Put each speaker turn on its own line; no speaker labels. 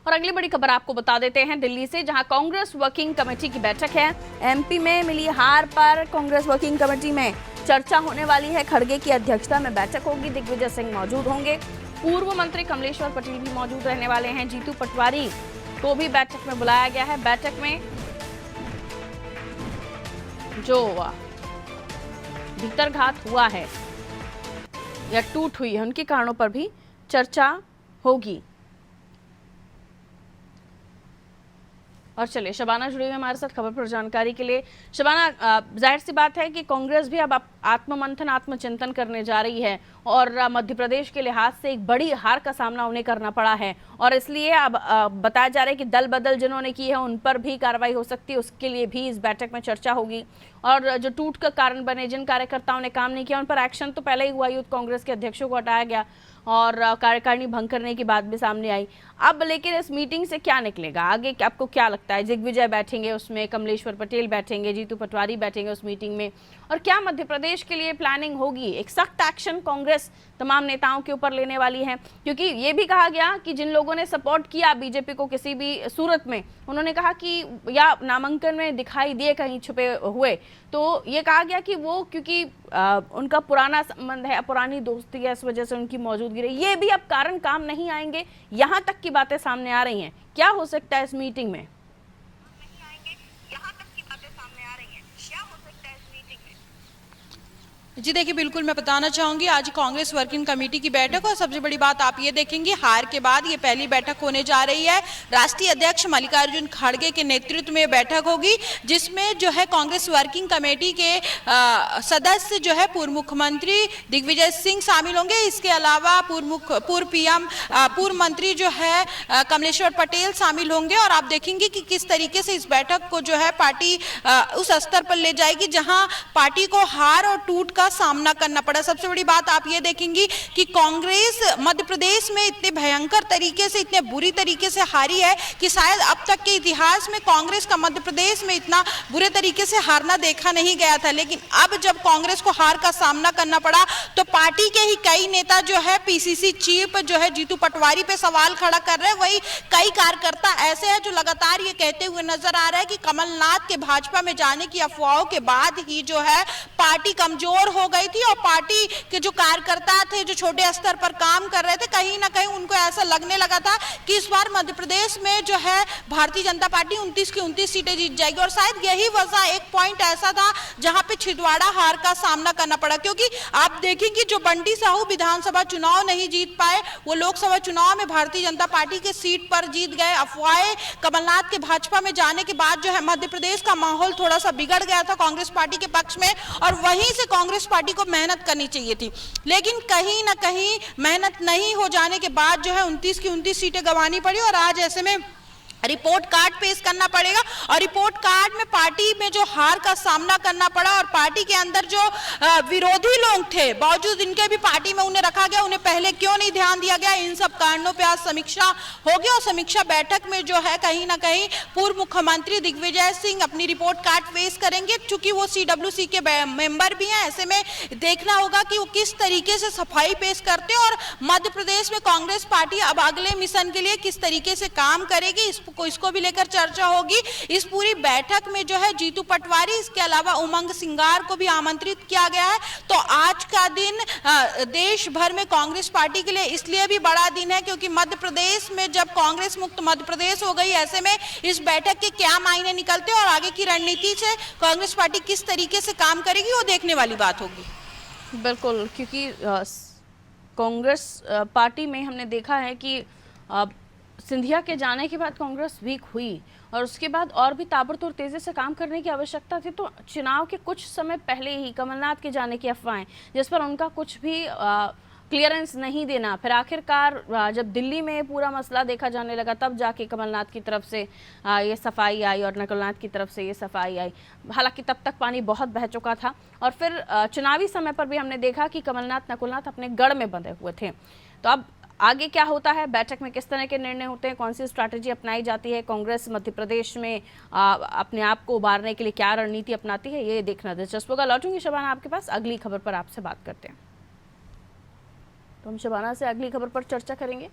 और अगली बड़ी खबर आपको बता देते हैं दिल्ली से, जहां कांग्रेस वर्किंग कमेटी की बैठक है। एमपी में मिली हार पर कांग्रेस वर्किंग कमेटी में चर्चा होने वाली है। खड़गे की अध्यक्षता में बैठक होगी, दिग्विजय सिंह मौजूद होंगे, पूर्व मंत्री कमलेश्वर पटेल भी मौजूद रहने वाले हैं। जीतू पटवारी को भी बैठक में बुलाया गया है। बैठक में जो भीतरघात हुआ है या टूट हुई है, उनके कारणों पर भी चर्चा होगी। और चलिए शबाना जुड़ी हुई हमारे साथ खबर पर जानकारी के लिए। शबाना, जाहिर सी बात है कि कांग्रेस भी अब आत्ममंथन आत्मचिंतन करने जा रही है और मध्य प्रदेश के लिहाज से एक बड़ी हार का सामना उन्हें करना पड़ा है और इसलिए अब बताया जा रहा है कि दल बदल जिन्होंने की है उन पर भी कार्रवाई हो सकती है। उसके लिए भी इस बैठक में चर्चा होगी और जो टूट का कारण बने, जिन कार्यकर्ताओं ने काम नहीं किया, उन पर एक्शन तो पहले ही हुआ। यूथ कांग्रेस के अध्यक्षों को हटाया गया और कार्यकारिणी भंग करने की बात भी सामने आई। अब लेकिन इस मीटिंग से क्या निकलेगा आगे, आपको क्या लगता है? दिग्विजय बैठेंगे उसमें, कमलेश्वर पटेल बैठेंगे, जीतू पटवारी बैठेंगे उस मीटिंग में, और क्या मध्य प्रदेश के लिए प्लानिंग होगी? एक सख्त एक्शन कांग्रेस तमाम नेताओं के ऊपर लेने वाली है, क्योंकि ये भी कहा गया कि जिन लोगों ने सपोर्ट किया बीजेपी को किसी भी सूरत में, उन्होंने कहा कि या नामांकन में दिखाई दिए कहीं छुपे हुए, तो ये कहा गया कि वो क्योंकि उनका पुराना संबंध है, पुरानी दोस्ती है, इस वजह से उनकी मौजूदगी रही। ये भी अब कारण काम नहीं आएंगे, यहाँ तक की बातें सामने आ रही हैं। क्या हो सकता है इस मीटिंग में?
जी देखिए, बिल्कुल मैं बताना चाहूंगी, आज कांग्रेस वर्किंग कमेटी की बैठक और सबसे बड़ी बात आप ये देखेंगे, हार के बाद ये पहली बैठक होने जा रही है। राष्ट्रीय अध्यक्ष मल्लिकार्जुन खड़गे के नेतृत्व में बैठक होगी, जिसमें जो है कांग्रेस वर्किंग कमेटी के सदस्य जो है पूर्व मुख्यमंत्री दिग्विजय सिंह शामिल होंगे। इसके अलावा पूर्व मंत्री जो है कमलेश्वर पटेल शामिल होंगे और आप देखेंगे कि किस तरीके से इस बैठक को जो है पार्टी उस स्तर पर ले जाएगी जहां पार्टी को हार और टूट का सामना करना पड़ा। सबसे बड़ी बात आप ये देखेंगी कि कांग्रेस मध्य प्रदेश में इतने भयंकर तरीके से, इतने बुरी तरीके से हारी है कि शायद अब तक के इतिहास में कांग्रेस का मध्य प्रदेश में इतना बुरे तरीके से हारना देखा नहीं गया था। लेकिन अब जब कांग्रेस को हार का सामना करना पड़ा तो पार्टी के ही कई नेता जो है पीसीसी चीफ जो है जीतू पटवारी पे सवाल खड़ा कर रहे हैं। वही कई कार्यकर्ता ऐसे हैं जो लगातार ये कहते हुए नजर आ रहे हैं कि कमलनाथ के भाजपा में जाने की अफवाहों के बाद ही जो है पार्टी कमजोर हो गई थी और पार्टी के जो कार्यकर्ता थे, जो छोटे स्तर पर काम कर रहे थे, कहीं ना कहीं उनको ऐसा लगने लगा था कि इस बार मध्य प्रदेश में जो है भारतीय जनता पार्टी 29 की 29 सीटें जीत जाएगी। और शायद यही वजह, एक पॉइंट ऐसा था जहां पे छिंदवाड़ा हार का सामना करना पड़ा, क्योंकि आप देखेंगे जो बंटी साहू विधानसभा चुनाव नहीं जीत पाए, वो लोकसभा चुनाव में भारतीय जनता पार्टी के सीट पर जीत गए। अफवाहें कमलनाथ के भाजपा में जाने के बाद जो है मध्य प्रदेश का माहौल थोड़ा सा बिगड़ गया था कांग्रेस पार्टी के पक्ष में और वहीं से कांग्रेस पार्टी को मेहनत करनी चाहिए थी। लेकिन कहीं ना कहीं मेहनत नहीं हो जाने के बाद जो है 29 की 29 सीटें गंवानी पड़ी और आज ऐसे में रिपोर्ट कार्ड पेश करना पड़ेगा और रिपोर्ट कार्ड में पार्टी में जो हार का सामना करना पड़ा और पार्टी के अंदर जो विरोधी लोग थे, बावजूद इनके भी पार्टी में उन्हें रखा गया, उन्हें पहले क्यों नहीं ध्यान दिया गया, इन सब कारणों पे आज समीक्षा होगी। और समीक्षा बैठक में जो है कहीं ना कहीं पूर्व मुख्यमंत्री दिग्विजय सिंह अपनी रिपोर्ट कार्ड पेश करेंगे, चूंकि वो CWC के मेंबर भी हैं। ऐसे में देखना होगा कि वो किस तरीके से सफाई पेश करते हैं और मध्य प्रदेश में कांग्रेस पार्टी अब अगले मिशन के लिए किस तरीके से काम करेगी, इसको भी लेकर चर्चा होगी। इस पूरी बैठक में जो है जीतू पटवारी, इसके अलावा उमंग सिंगार को भी आमंत्रित किया गया है। तो आज का दिन देश भर में कांग्रेस पार्टी के लिए इसलिए भी बड़ा दिन है क्योंकि मध्य प्रदेश में जब कांग्रेस मुक्त मध्य प्रदेश हो गई, ऐसे में इस बैठक के क्या मायने निकलते हैं और आगे की रणनीति से कांग्रेस पार्टी किस तरीके से काम करेगी, वो देखने वाली बात होगी।
बिल्कुल, क्योंकि कांग्रेस पार्टी में हमने देखा है कि सिंधिया के जाने के बाद कांग्रेस वीक हुई और उसके बाद और भी ताबड़तोड़ तेजी से काम करने की आवश्यकता थी। तो चुनाव के कुछ समय पहले ही कमलनाथ के जाने की अफवाहें, जिस पर उनका कुछ भी क्लियरेंस नहीं देना, फिर आखिरकार जब दिल्ली में पूरा मसला देखा जाने लगा तब जाके कमलनाथ की तरफ से ये सफाई आई और नकुलनाथ की तरफ से ये सफाई आई। हालांकि तब तक पानी बहुत बह चुका था और फिर चुनावी समय पर भी हमने देखा कि कमलनाथ नकुलनाथ अपने गढ़ में बंधे हुए थे। तो अब आगे क्या होता है, बैठक में किस तरह के निर्णय होते हैं, कौन सी स्ट्रैटेजी अपनाई जाती है, कांग्रेस मध्य प्रदेश में अपने आप को उबारने के लिए क्या रणनीति अपनाती है, ये देखना दिलचस्प होगा। लौटूंगी शबाना आपके पास, अगली खबर पर आपसे बात करते हैं। तो हम शबाना से अगली खबर पर चर्चा करेंगे।